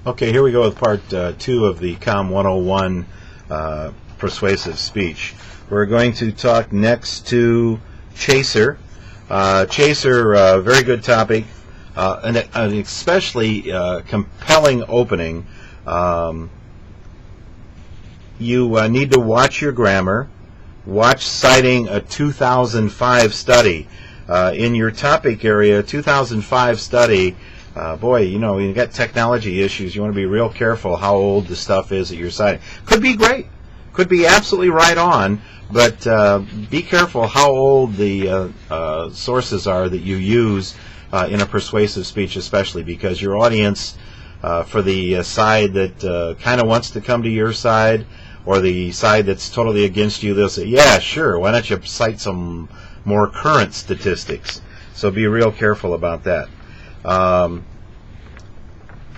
Okay, here we go with part 2 of the COMM 101 persuasive speech. We're going to talk next to Chaser. Chaser, very good topic, an especially compelling opening. You need to watch your grammar. Watch citing a 2005 study. In your topic area, 2005 study, boy, you know, you got technology issues. You want to be real careful how old the stuff is that you're citing. Could be great. Could be absolutely right on, but be careful how old the sources are that you use in a persuasive speech, especially because your audience, for the side that kind of wants to come to your side, or the side that's totally against you, they'll say, yeah, sure, why don't you cite some more current statistics? So be real careful about that.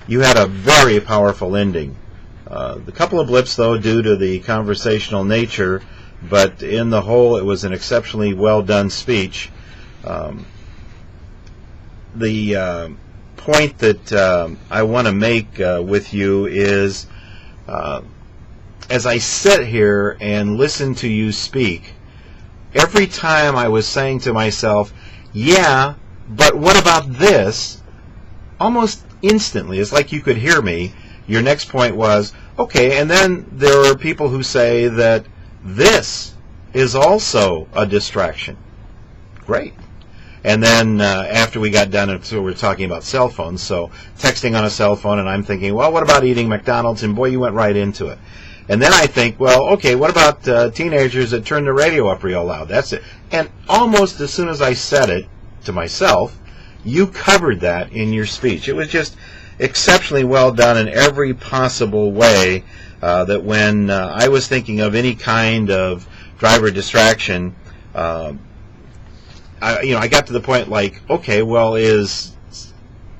You had a very powerful ending. The couple of blips, though, due to the conversational nature, but in the whole, it was an exceptionally well done speech. The point that I want to make with you is, as I sit here and listen to you speak, every time I was saying to myself, yeah, but what about this? Almost instantly, it's like you could hear me. Your next point was, okay, and then there are people who say that this is also a distraction. Great. And then after we got done, so we're talking about cell phones, so texting on a cell phone, and I'm thinking, well, what about eating McDonald's? And boy, you went right into it. And then I think, well, okay, what about teenagers that turn the radio up real loud? That's it. And almost as soon as I said it to myself, you covered that in your speech. It was just exceptionally well done in every possible way, that when I was thinking of any kind of driver distraction, I got to the point like, okay, well, is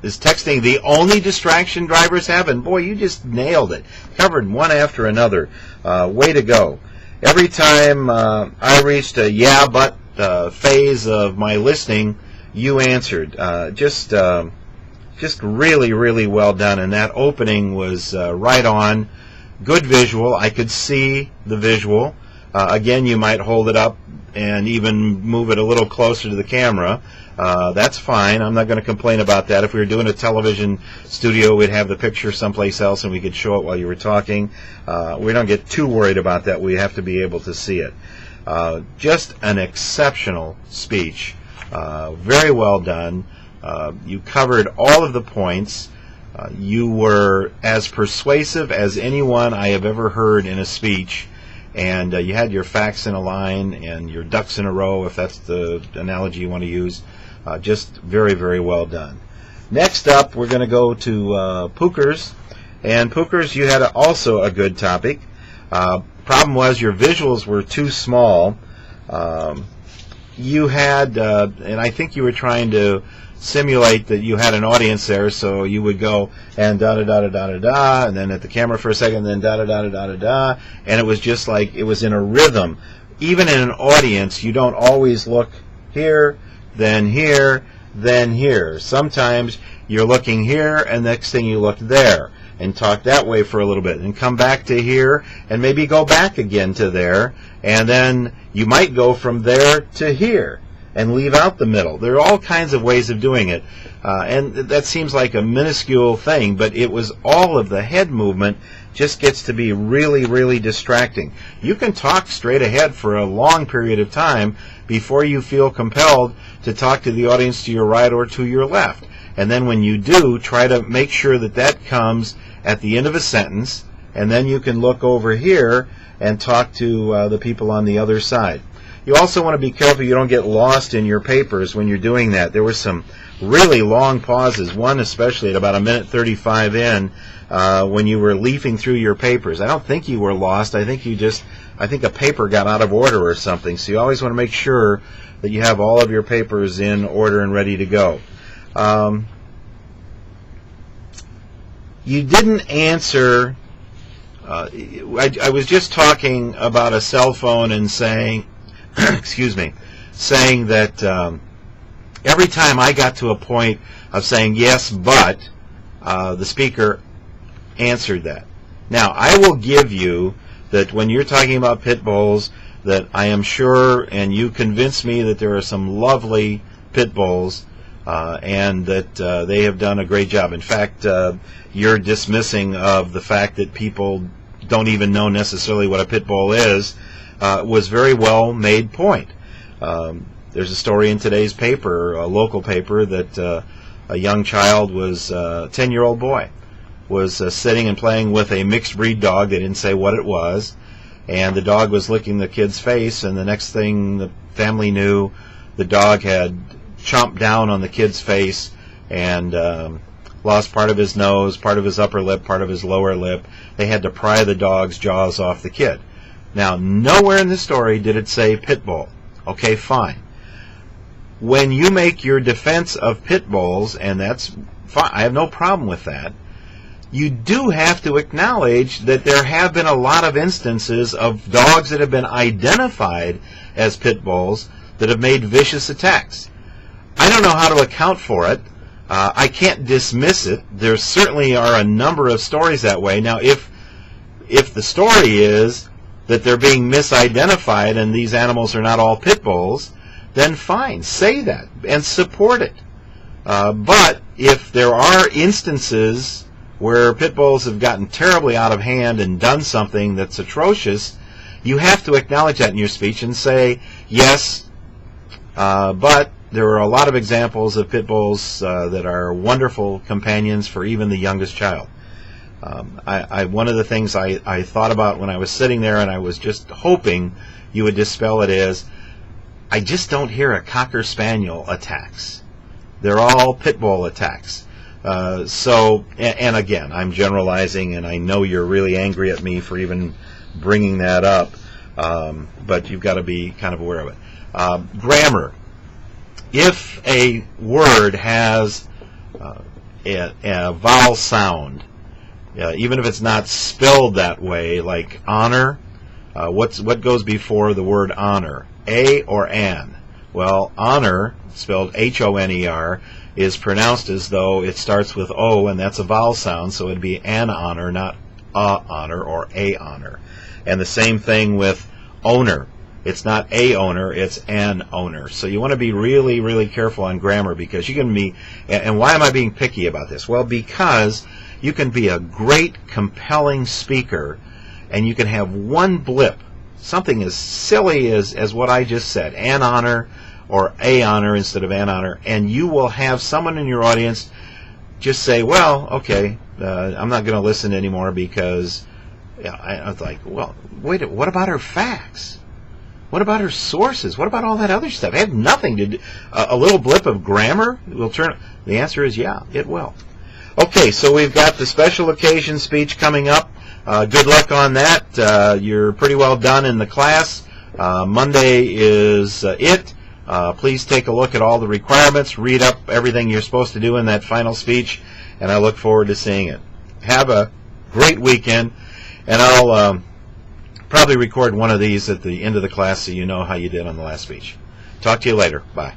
texting the only distraction drivers have? And boy, you just nailed it. Covered one after another. Way to go. Every time I reached a yeah, but phase of my listening, you answered. Just really, really well done. And that opening was right on. Good visual. I could see the visual. Again, you might hold it up and even move it a little closer to the camera. That's fine. I'm not going to complain about that. If we were doing a television studio, we'd have the picture someplace else and we could show it while you were talking. We don't get too worried about that. We have to be able to see it. Just an exceptional speech. Very well done. You covered all of the points. You were as persuasive as anyone I have ever heard in a speech. And you had your facts in a line and your ducks in a row, if that's the analogy you want to use. Just very, very well done. Next up, we're going to go to Pookers. And Pookers, you had also a good topic. Problem was your visuals were too small. You had, and I think you were trying to simulate that you had an audience there, so you would go and da-da-da-da-da-da-da, and then at the camera for a second, then da-da-da-da-da-da-da, and it was just like it was in a rhythm. Even in an audience, you don't always look here, then here, then here. Sometimes you're looking here, and next thing you look there, and talk that way for a little bit, and come back to here, and maybe go back again to there, and then you might go from there to here, and leave out the middle. There are all kinds of ways of doing it, and that seems like a minuscule thing, but it was all of the head movement just gets to be really, really distracting. You can talk straight ahead for a long period of time before you feel compelled to talk to the audience to your right or to your left. And then when you do, try to make sure that that comes at the end of a sentence, and then you can look over here and talk to the people on the other side. You also want to be careful you don't get lost in your papers when you're doing that. There were some really long pauses, one especially at about 1:35 in, when you were leafing through your papers. I don't think you were lost. I think a paper got out of order or something. So you always want to make sure that you have all of your papers in order and ready to go. You didn't answer. I was just talking about a cell phone and saying, excuse me, saying that every time I got to a point of saying yes, but the speaker answered that. Now, I will give you that when you're talking about pit bulls, that I am sure, and you convinced me that there are some lovely pit bulls, and that they have done a great job. In fact, your dismissing of the fact that people don't even know necessarily what a pit bull is was very well made point. There's a story in today's paper, a local paper, that a young child was a 10-year-old boy was sitting and playing with a mixed breed dog. They didn't say what it was, and the dog was licking the kid's face, and the next thing the family knew, the dog had chomped down on the kid's face and lost part of his nose, part of his upper lip, part of his lower lip. They had to pry the dog's jaws off the kid. Now, nowhere in the story did it say pit bull. Okay, fine. When you make your defense of pit bulls, and that's fine, I have no problem with that, you do have to acknowledge that there have been a lot of instances of dogs that have been identified as pit bulls that have made vicious attacks. I don't know how to account for it. I can't dismiss it. There certainly are a number of stories that way. Now, if the story is that they're being misidentified and these animals are not all pit bulls, then fine, say that and support it. But if there are instances where pit bulls have gotten terribly out of hand and done something that's atrocious, you have to acknowledge that in your speech and say, yes, but there are a lot of examples of pit bulls that are wonderful companions for even the youngest child. One of the things I thought about when I was sitting there, and I was just hoping you would dispel it, is I just don't hear a Cocker Spaniel attacks. They're all pit bull attacks. And again, I'm generalizing, and I know you're really angry at me for even bringing that up, but you've got to be kind of aware of it. Grammar. If a word has a vowel sound, even if it's not spelled that way, like honor, what goes before the word honor? A or an? Well, honor, spelled H-O-N-E-R, is pronounced as though it starts with O, and that's a vowel sound, so it'd be an honor, not a honor or a honor. And the same thing with owner. It's not a owner, it's an owner. So you want to be really, really careful on grammar, because you can be, and why am I being picky about this? Well, because you can be a great, compelling speaker, and you can have one blip, something as silly as what I just said, an honor or a honor instead of an honor, and you will have someone in your audience just say, well, okay, I'm not going to listen anymore because I was like, well, wait, what about her facts? What about her sources? What about all that other stuff? It had nothing to do. A little blip of grammar will turn. The answer is yeah, it will. Okay, so we've got the special occasion speech coming up. Good luck on that. You're pretty well done in the class. Monday is it. Please take a look at all the requirements, read up everything you're supposed to do in that final speech, and I look forward to seeing it. Have a great weekend, and I'll probably record one of these at the end of the class so you know how you did on the last speech. Talk to you later. Bye.